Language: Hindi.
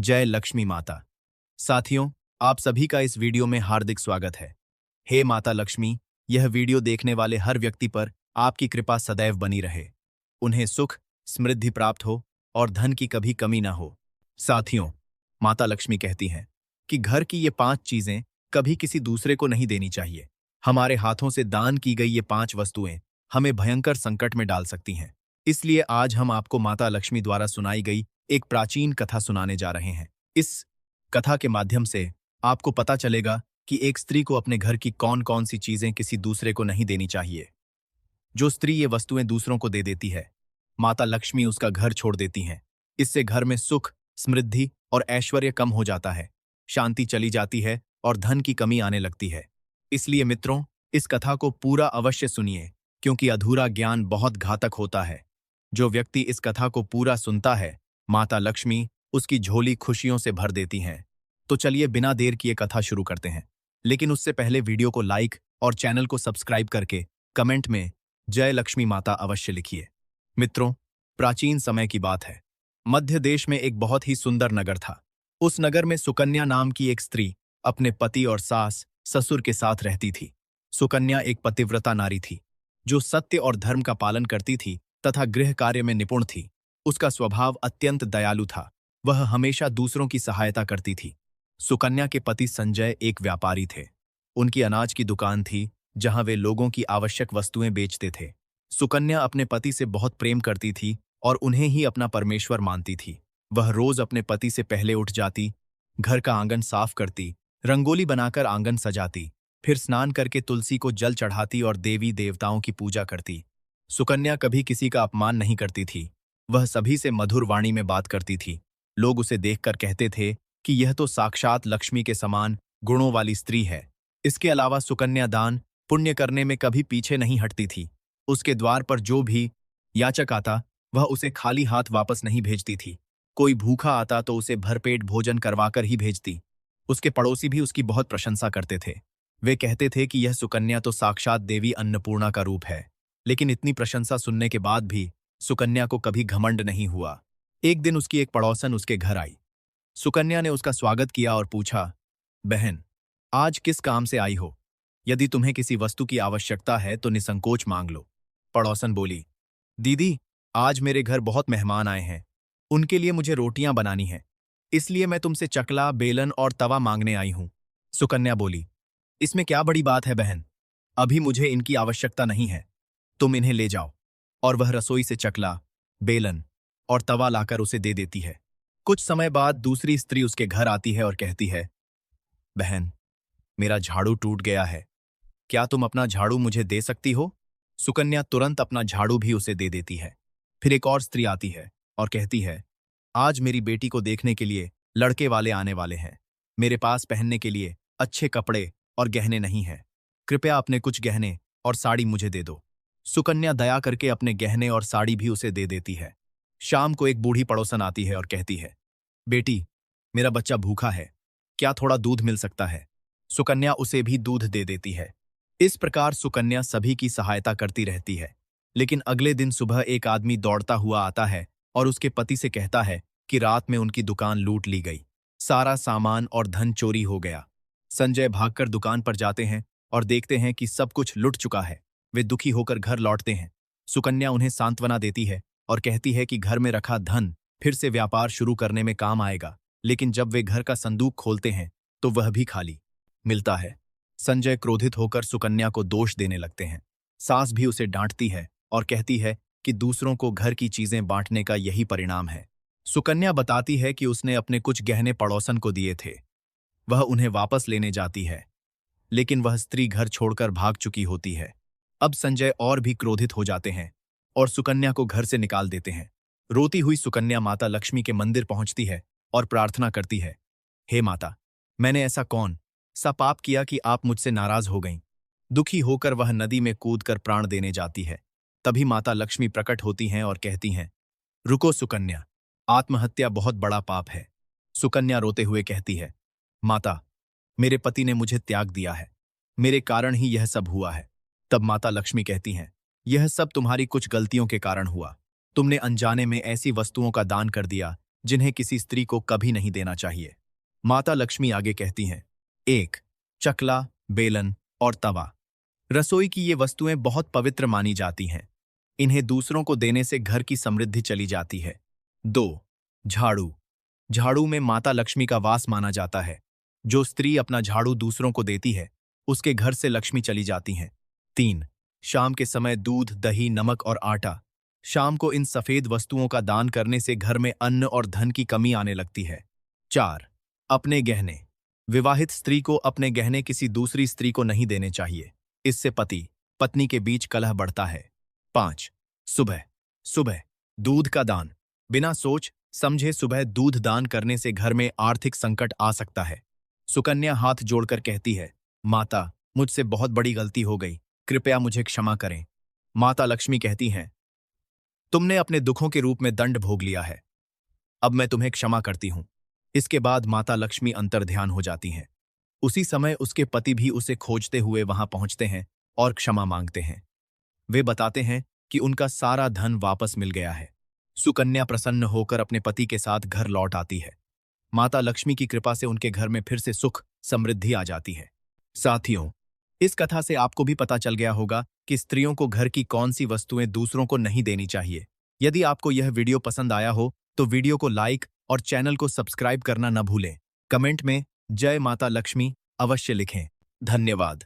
जय लक्ष्मी माता। साथियों, आप सभी का इस वीडियो में हार्दिक स्वागत है। हे माता लक्ष्मी, यह वीडियो देखने वाले हर व्यक्ति पर आपकी कृपा सदैव बनी रहे। उन्हें सुख, समृद्धि प्राप्त हो और धन की कभी कमी ना हो। साथियों, माता लक्ष्मी कहती हैं कि घर की ये 5 चीजें कभी किसी दूसरे को नहीं देनी चाहिए। हमारे हाथों से दान की गई ये 5 वस्तुएं हमें भयंकर संकट में डाल सकती हैं। इसलिए आज हम आपको माता लक्ष्मी द्वारा सुनाई गई एक प्राचीन कथा सुनाने जा रहे हैं। इस कथा के माध्यम से आपको पता चलेगा कि एक स्त्री को अपने घर की कौन-कौन सी चीजें किसी दूसरे को नहीं देनी चाहिए। जो स्त्री ये वस्तुएं दूसरों को दे देती है, माता लक्ष्मी उसका घर छोड़ देती हैं। इससे घर में सुख, समृद्धि और ऐश्वर्य कम हो जाता है, शांति चली जाती है और धन की कमी आने लगती है। इसलिए मित्रों, इस कथा को पूरा अवश्य सुनिए, क्योंकि अधूरा ज्ञान बहुत घातक होता है। जो व्यक्ति इस कथा को पूरा सुनता है, माता लक्ष्मी उसकी झोली खुशियों से भर देती हैं। तो चलिए बिना देर किए कथा शुरू करते हैं। लेकिन उससे पहले वीडियो को लाइक और चैनल को सब्सक्राइब करके कमेंट में जय लक्ष्मी माता अवश्य लिखिए। मित्रों, प्राचीन समय की बात है। मध्य देश में एक बहुत ही सुंदर नगर था। उस नगर में सुकन्या नाम की एक स्त्री अपने पति और सास ससुर के साथ रहती थी। सुकन्या एक पतिव्रता नारी थी, जो सत्य और धर्म का पालन करती थी तथा गृह कार्य में निपुण थी। उसका स्वभाव अत्यंत दयालु था। वह हमेशा दूसरों की सहायता करती थी। सुकन्या के पति संजय एक व्यापारी थे। उनकी अनाज की दुकान थी, जहां वे लोगों की आवश्यक वस्तुएं बेचते थे। सुकन्या अपने पति से बहुत प्रेम करती थी और उन्हें ही अपना परमेश्वर मानती थी। वह रोज अपने पति से पहले उठ जाती, घर का आंगन साफ करती, रंगोली बनाकर आंगन सजाती, फिर स्नान करके तुलसी को जल चढ़ाती और देवी देवताओं की पूजा करती। सुकन्या कभी किसी का अपमान नहीं करती थी। वह सभी से मधुर वाणी में बात करती थी। लोग उसे देखकर कहते थे कि यह तो साक्षात लक्ष्मी के समान गुणों वाली स्त्री है। इसके अलावा सुकन्या दान पुण्य करने में कभी पीछे नहीं हटती थी। उसके द्वार पर जो भी याचक आता, वह उसे खाली हाथ वापस नहीं भेजती थी। कोई भूखा आता तो उसे भरपेट भोजन करवाकर ही भेजती। उसके पड़ोसी भी उसकी बहुत प्रशंसा करते थे। वे कहते थे कि यह सुकन्या तो साक्षात देवी अन्नपूर्णा का रूप है। लेकिन इतनी प्रशंसा सुनने के बाद भी सुकन्या को कभी घमंड नहीं हुआ। एक दिन उसकी एक पड़ोसन उसके घर आई। सुकन्या ने उसका स्वागत किया और पूछा, बहन, आज किस काम से आई हो? यदि तुम्हें किसी वस्तु की आवश्यकता है तो निसंकोच मांग लो। पड़ोसन बोली, दीदी, आज मेरे घर बहुत मेहमान आए हैं। उनके लिए मुझे रोटियां बनानी हैं। इसलिए मैं तुमसे चकला, बेलन और तवा मांगने आई हूं। सुकन्या बोली, इसमें क्या बड़ी बात है बहन? अभी मुझे इनकी आवश्यकता नहीं है। तुम इन्हें ले जाओ। और वह रसोई से चकला, बेलन और तवा लाकर उसे दे देती है। कुछ समय बाद दूसरी स्त्री उसके घर आती है और कहती है, बहन, मेरा झाड़ू टूट गया है। क्या तुम अपना झाड़ू मुझे दे सकती हो? सुकन्या तुरंत अपना झाड़ू भी उसे दे देती है। फिर एक और स्त्री आती है और कहती है, आज मेरी बेटी को देखने के लिए लड़के वाले आने वाले हैं। मेरे पास पहनने के लिए अच्छे कपड़े और गहने नहीं हैं। कृपया अपने कुछ गहने और साड़ी मुझे दे दो। सुकन्या दया करके अपने गहने और साड़ी भी उसे दे देती है। शाम को एक बूढ़ी पड़ोसन आती है और कहती है, बेटी, मेरा बच्चा भूखा है। क्या थोड़ा दूध मिल सकता है? सुकन्या उसे भी दूध दे देती है। इस प्रकार सुकन्या सभी की सहायता करती रहती है। लेकिन अगले दिन सुबह एक आदमी दौड़ता हुआ आता है और उसके पति से कहता है कि रात में उनकी दुकान लूट ली गई। सारा सामान और धन चोरी हो गया। संजय भागकर दुकान पर जाते हैं और देखते हैं कि सब कुछ लुट चुका है। वे दुखी होकर घर लौटते हैं। सुकन्या उन्हें सांत्वना देती है और कहती है कि घर में रखा धन फिर से व्यापार शुरू करने में काम आएगा। लेकिन जब वे घर का संदूक खोलते हैं तो वह भी खाली मिलता है। संजय क्रोधित होकर सुकन्या को दोष देने लगते हैं। सास भी उसे डांटती है और कहती है कि दूसरों को घर की चीजें बांटने का यही परिणाम है। सुकन्या बताती है कि उसने अपने कुछ गहने पड़ोसन को दिए थे। वह उन्हें वापस लेने जाती है, लेकिन वह स्त्री घर छोड़कर भाग चुकी होती है। अब संजय और भी क्रोधित हो जाते हैं और सुकन्या को घर से निकाल देते हैं। रोती हुई सुकन्या माता लक्ष्मी के मंदिर पहुंचती है और प्रार्थना करती है, हे माता, मैंने ऐसा कौन सा पाप किया कि आप मुझसे नाराज हो गईं? दुखी होकर वह नदी में कूदकर प्राण देने जाती है। तभी माता लक्ष्मी प्रकट होती हैं और कहती हैं, रुको सुकन्या, आत्महत्या बहुत बड़ा पाप है। सुकन्या रोते हुए कहती है, माता, मेरे पति ने मुझे त्याग दिया है। मेरे कारण ही यह सब हुआ है। तब माता लक्ष्मी कहती हैं, यह सब तुम्हारी कुछ गलतियों के कारण हुआ। तुमने अनजाने में ऐसी वस्तुओं का दान कर दिया जिन्हें किसी स्त्री को कभी नहीं देना चाहिए। माता लक्ष्मी आगे कहती हैं, 1. चकला, बेलन और तवा। रसोई की ये वस्तुएं बहुत पवित्र मानी जाती हैं। इन्हें दूसरों को देने से घर की समृद्धि चली जाती है। 2. झाड़ू। झाड़ू में माता लक्ष्मी का वास माना जाता है। जो स्त्री अपना झाड़ू दूसरों को देती है, उसके घर से लक्ष्मी चली जाती हैं। 3. शाम के समय दूध, दही, नमक और आटा। शाम को इन सफेद वस्तुओं का दान करने से घर में अन्न और धन की कमी आने लगती है। 4. अपने गहने। विवाहित स्त्री को अपने गहने किसी दूसरी स्त्री को नहीं देने चाहिए। इससे पति पत्नी के बीच कलह बढ़ता है। 5. सुबह। सुबह दूध का दान। बिना सोच समझे सुबह दूध दान करने से घर में आर्थिक संकट आ सकता है। सुकन्या हाथ जोड़कर कहती है, माता, मुझसे बहुत बड़ी गलती हो गई, कृपया मुझे क्षमा करें। माता लक्ष्मी कहती हैं, तुमने अपने दुखों के रूप में दंड भोग लिया है, अब मैं तुम्हें क्षमा करती हूं। इसके बाद माता लक्ष्मी अंतर्ध्यान हो जाती हैं। उसी समय उसके पति भी उसे खोजते हुए वहां पहुंचते हैं और क्षमा मांगते हैं। वे बताते हैं कि उनका सारा धन वापस मिल गया है। सुकन्या प्रसन्न होकर अपने पति के साथ घर लौट आती है। माता लक्ष्मी की कृपा से उनके घर में फिर से सुख समृद्धि आ जाती है। साथियों, इस कथा से आपको भी पता चल गया होगा कि स्त्रियों को घर की कौन सी वस्तुएं दूसरों को नहीं देनी चाहिए। यदि आपको यह वीडियो पसंद आया हो तो वीडियो को लाइक और चैनल को सब्सक्राइब करना न भूलें। कमेंट में जय माता लक्ष्मी अवश्य लिखें। धन्यवाद।